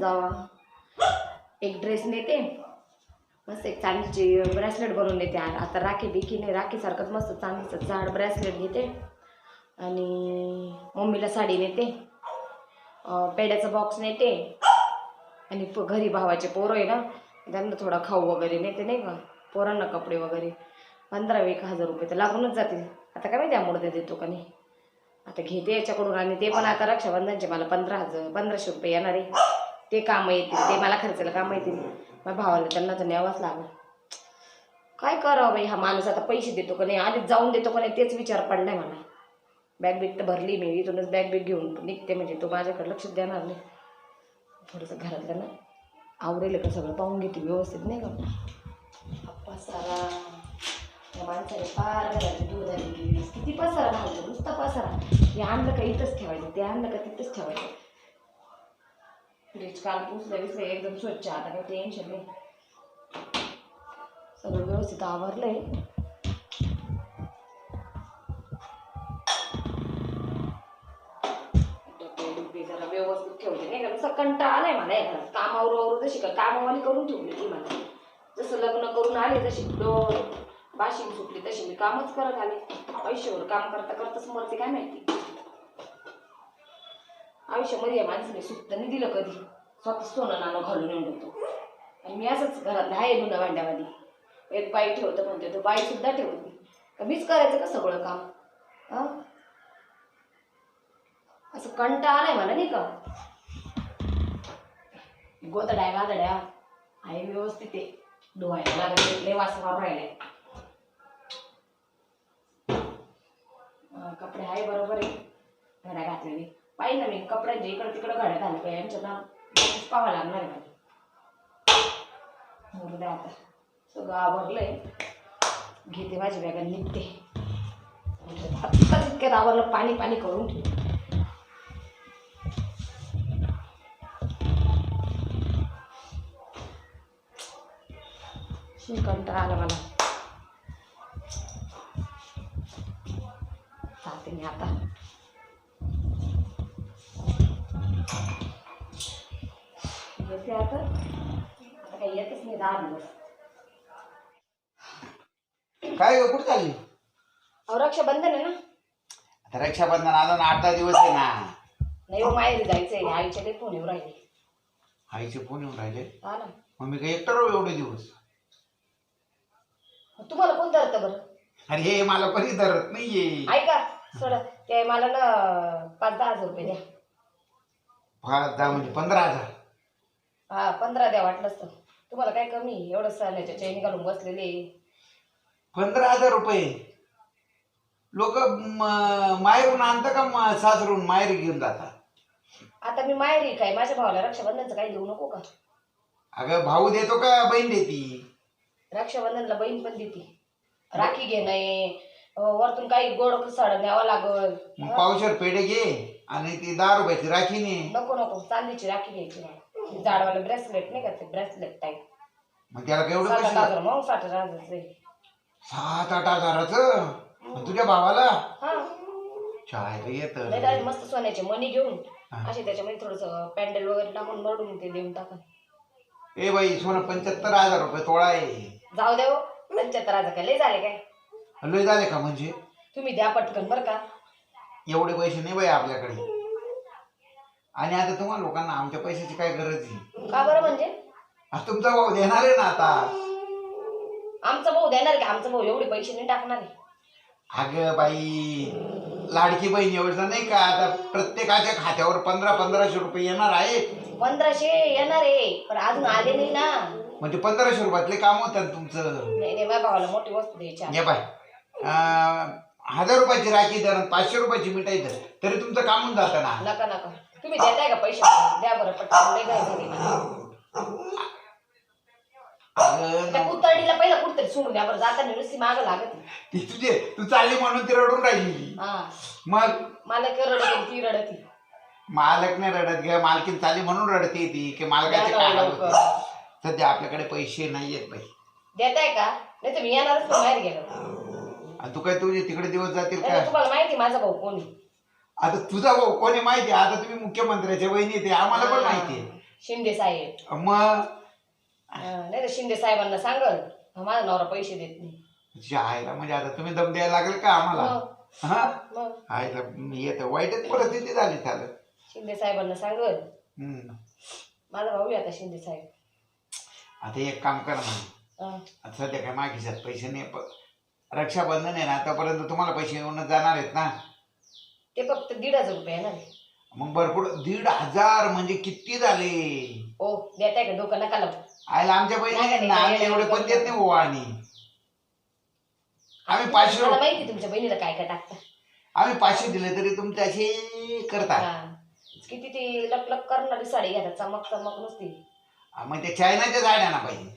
जावा. एक ड्रेस नेते, मस्त एक चांदीची ब्रेसलेट बनवून नेते. आता राखी बिखी नाही, राखीसारखंच मस्त चांदीचं जाड ब्रेसलेट घेते. आणि मम्मीला साडी नेते, पेड्याचा बॉक्स नेते. आणि घरी भावाचे पोरं आहे ना, त्यांना थोडा खाऊ वगैरे नेते नाही का, पोरांना कपडे वगैरे. 15-1 हजार रुपये तर लागूनच जातील. आता काय माहिती अमोल देतो का नाही. आता घेते याच्याकडून. आणि ते पण आता रक्षाबंधनचे मला 1500 रुपये येणार आहे. ते कामं येतील, ते मला खर्चाला कामं येतील. माझ्या भावाला त्यांना तर न्यावंच लागेल. काय करावं बाई हा माणूस, आता पैसे देतो का नाही, आधीच जाऊन देतो का नाही तेच विचार पडलाय मला. बॅग बिग तर भरली मी, इथूनच बॅग बिग घेऊन निघते. म्हणजे तो माझ्याकडे लक्ष देणार नाही. थोडंसं घरातलं ना आवरेल का सगळं पाहून घेते व्यवस्थित नाही का. पसारा या माणसाने फार घराची दूध आली, किती पसारा घालतो, नुसता पसारा. हे आणलं का इथंच ठेवायचं, ते आणलं का तिथंच ठेवायचं. फ्रीज काल पुसलं विसलं एकदम स्वच्छ, आता काही टेन्शन नाही. सगळं व्यवस्थित आवरलंय. जरा व्यवस्थित ठेवते नाही का, नुसता कंटाळा आलाय मला एखादा. कामावर जशी का कामावाली करून ठेवली ती मला. जसं लग्न करून आले तशी बाशिंग सुटली तशी मी कामच करत आले. आयुष्यावर काम करता करताच मरते काय माहिती. आयुष्यामध्ये या माणसाने सुट्ट नाही दिलं कधी. स्वतः सोनं नाणं घालून येऊन होतो. आणि मी असंच घरात आहे धुणं भांड्यामध्ये. एक बाई ठेवतं म्हणते, तो बाई सुद्धा ठेवत का मीच करायचं का सगळं काम. असं कंटाळा आलाय मला नाही का. गोदड्या गादड्या आहे व्यवस्थित आहे, धुवायला लागले, वास मारून राहिले. कपडे आहे बरोबर आहे घड्या घातलेले. पाहिजे ना मी कपड्यांच्या इकडे तिकडे घड्या घालते का यांच्या ना पाहावं लागणार आहे मला. आता सगळं आवरलंय, घेते माझी बॅगा निघते. आत्ताच इतक्यात आवरलं, पाणी पाणी करून ठेव. कंटाळा आला मला. जाते मी आता. येते आता काही येतच नाही 10 दिवस. काय ग कुठे चालली? रक्षाबंधन आहे ना. आता रक्षाबंधन आलं ना, 8-10 दिवस आहे ना. नाही हो, माहेरी जायचंय. आईच्या काही फोन येऊ राहिले. आईचे फोन येऊन राहिले? हा ना. मग मी काही एकटा राहू एवढे दिवस? तुम्हाला कोण धरतं बरं? अरे हे मला कोणी धरत नाहीये. ऐका सोडा, ते मला ना 5-10 हजार रुपये द्या. 5-10 म्हणजे 15,000? हा 15 द्या वाटलंच तर. तुम्हाला काय कमी, एवढं साल्याच्या चैनी घालून बसलेले. 15,000 रुपये? लोक माहेरून आणतं का सासरून माहेरी घेऊन जातात? आता मी माहेरी काय, माझ्या भावाला रक्षाबंधनचं काही देऊ नको का? अगं भाऊ देतो का बहीण देती? रक्षाबंधनला बहीण पण देते. राखी घेणे, वरतून काही गोड साडं न्यावं लागल. मग पावशेर पेढे घे आणि ती 10 रुपयाची राखी ने. नको चांदीची राखी घ्यायची मला. जाडवाला ब्रेसलेट नाही का, ते ब्रेसलेट टाईप. मग त्याला केवढं 7-8 हजार. मग 60,000. 7-8 हजाराचं तुझ्या भावाला? हा चाय येत नाही, मस्त सोन्याचे मणी घेऊन असे त्याच्यामध्ये थोडस पॅन्डल वगैरे टाकून मडून ते देऊन टाका. ए बाई, सोनं 75,000 रुपये तोळा आहे. जाऊ देव, 75,000 काय लय झाले काय? लय झाले का? म्हणजे तुम्ही द्या पटकन बरं का. एवढे पैसे नाही बाई आपल्याकडे. आणि आता तुम्हाला लोकांना आमच्या पैशाची काय गरज आहे? का बरं म्हणजे? तुमचा भाऊ देणार आहे ना आता. आमचा भाऊ देणार का? आमचा भाऊ एवढे पैसे नाही टाकणार आहे. अगं बाई, लाडकी बहीण एवढं नाही का, आता प्रत्येकाच्या खात्यावर 1500 रुपये येणार आहेत. 1500 येणार आहे, पण अजून आले नाही ना. म्हणजे 1500 रुपयातले काम होतं तुमचं? नाही, माझ्या भावाला मोठी वस्तू द्यायची. हे बाय, 1000 रुपयाची राखी धर, 500 रुपयाची मिठाई धर, तरी तुमचं काम होऊन जातं ना. नका तुम्ही देताय का पैसे? द्या बरं पटकन. लय काय त्या कुतरडीला पहिला कुठतरी सोडून द्या बरं. जाताना नुसती मागं लागत. तू चालली म्हणून ती रडून राहिली. मग मला रडत, ती रडती. मालक नाही रडत ग, मालकीन चालली म्हणून रडते ती की मालकाचे काय. सध्या आपल्याकडे पैसे नाहीयेत बाई. देताय का? नाही तर मी येणारच बाहेर गेलो. तू काय तुझे तिकडे दिवस जातील का? तुम्हाला माहिती माझा भाऊ कोणी? आता तुझा भाऊ कोणी माहिती? आता तुम्ही मुख्यमंत्र्याच्या बहिणी ते आम्हाला पण माहिती आहे. शिंदे साहेब. मग नाही तर शिंदे साहेबांना सांगल माझा नवरा पैसे देत नाही. आईला म्हणजे आता तुम्ही दम द्यायला लागेल का आम्हाला? हा मग आईला येतं वाईटच परिस्थिती झाली झालं. शिंदे साहेबांना सांगल. हम्म. माझा भाऊ आहे आता शिंदे साहेब. आता एक काम कर ना, आता सध्या काय मागिशात पैसे नाही, रक्षाबंधन आहे ना, आतापर्यंत तुम्हाला पैसे येऊन जाणार आहेत ना. ते फक्त 1,500 रुपये आहे ना. मग भरपूर 1,500 म्हणजे किती झाले? हो देताय का? डोकं नका लावू. आईला आमच्या बहिणी आम्ही एवढे पण देत नाही बुवा. आणि आम्ही 500 मला माहिती तुमच्या बहिणीला काय काय टाकता. आम्ही 500 दिले तरी तुमचे असे करतात. किती ती लपलप करणारी साडी घ्या, चमक चमक नुसती. मग ते चायनाच्या साड्या ना पाहिजे.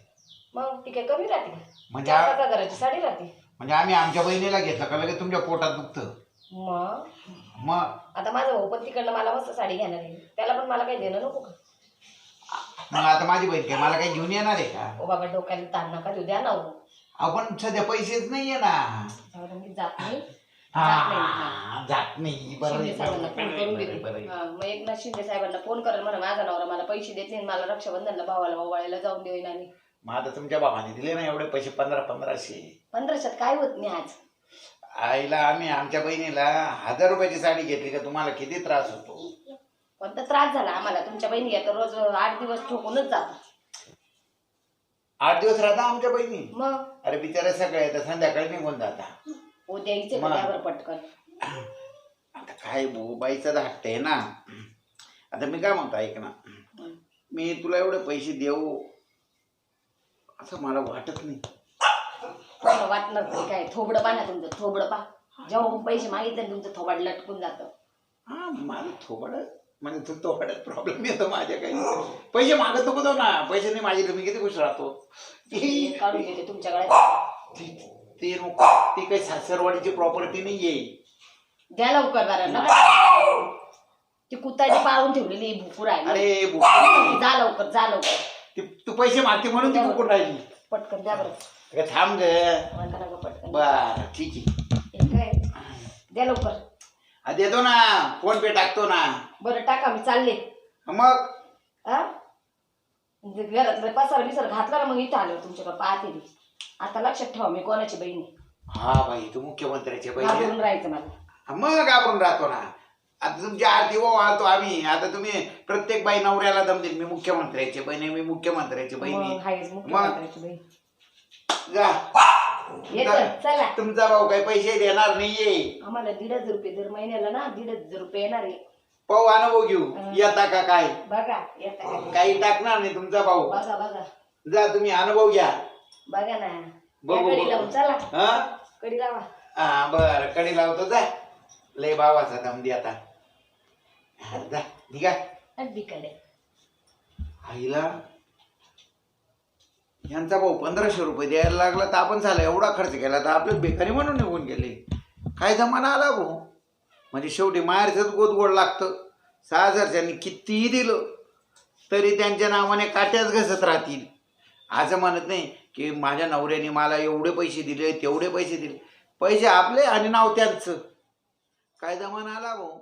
मग ती काय कमी राहते का? म्हणजे 4,000ची साडी राहते. म्हणजे आम्ही आमच्या बहिणीला घेतलं का लगेच तुमच्या पोटात दुखतं. मग आता माझा भाऊ पण तिकडनं मला मस्त साडी घेणार आहे, त्याला पण मला काही देणं नको का? मग आता माझी बहीण काय मला काही घेऊन येणार आहे का? ओ बाबा डोक्याला ताण नका देऊ, द्या ना. आपण सध्या पैसेच नाहीये ना. मी जात नाही. जात नाही. शिंदे साहेबांना फोन करून देते. मग एकनाथ शिंदे साहेबांना फोन करेल म्हणा माझा नवरा मला पैसे देत नाही, मला रक्षाबंधनला भावाला ओवाळायला जाऊन देईन. आणि मग आता तुमच्या बाबाने दिले ना एवढे पैसे 1500. 1500 काय होत नाही आज. आईला आम्ही आमच्या बहिणीला 1000 रुपयाची साडी घेतली का तुम्हाला किती त्रास होतो? कोणता त्रास झाला आम्हाला? तुमच्या बहिणी आता रोज 8 दिवस ठोकूनच जातात. 8 दिवस राहता आमच्या बहिणी? मग अरे बिचारा सगळे येतात संध्याकाळी निघून जाता. उद्या यायचे त्यावर पटकन. आता काय भाऊ बाईचा धाकट आहे ना. आता मी काय म्हणतो ऐक ना, मी तुला एवढे पैसे देऊ असं मला वाटत नाही. वाटणार तरी काय? थोबडं पा ना तुमचं, थोबडं पा. जेव्हा पैसे मागितले तुमचं थोबाड लटकून जातं. हा माझं थोबड म्हणजे तू थोबड्यात प्रॉब्लेम येतो माझ्या. काही पैसे मागत नको तो ना, पैसे नाही मागितले मी किती खुश राहतो. काढून देते तुमच्याकडे. ती काही सासरवाडीची प्रॉपर्टी नाही आहे. द्या लवकर बरं ना. ती कुत्ताची पाळून ठेवलेली भुकूर आहे. अरे जा लवकर, जा लवकर. तू पैसे मागते म्हणून ती भुकून राहिली. पटकन द्या बरं. थांब ग. पटकन. बर ठीक आहे. द्या लवकर. देतो ना, फोन पे टाकतो ना. बरं टाका, मी चालले. मग घरातलं पसार बिसार घातला ना, मग इथं आलो तुमच्याकडे पाहते मी. आता लक्षात ठेवा मी कोणाची बहिणी. हा बाई तू मुख्यमंत्र्याची बहिणी. घाबरून राहायचं मला. मग आपण राहतो ना. आता तुमची आरती वाहतो आम्ही. आता तुम्ही प्रत्येक बाई नवऱ्याला दम देईल मी मुख्यमंत्र्याची बहिणी, मी मुख्यमंत्र्याची बहिणी. जा चला. तुमचा भाऊ काही पैसे देणार नाहीये आम्हाला 1,500 रुपये दर महिन्याला ना. 1,500 रुपये येणार आहे. पाहू अनुभव घेऊ येता का काय. बघा येता काही टाकणार नाही तुमचा भाऊ. बघा बघा. जा तुम्ही अनुभव घ्या. बघा ना. बघू कडी लावून चला. हा कडी लावा. हा बर कडी लावतो. जा लय भावाचा दम दे आता. जा निघा. बिकडे आईला यांचा भाऊ 1500 रुपये द्यायला लागला तर आपण झाला एवढा खर्च केला तर आपले बेकारी म्हणून निघून गेले. काय जमाना आला भाऊ. म्हणजे शेवटी माहेरचंच गोड लागतं. 6000च्यानी कितीही दिलं तरी त्यांच्या नावाने काट्याच घसत राहतील. असं म्हणत नाही की माझ्या नवऱ्याने मला एवढे पैसे दिले तेवढे पैसे दिले. पैसे आपले आणि नाव त्यांचं. काय जमाना आला भाऊ.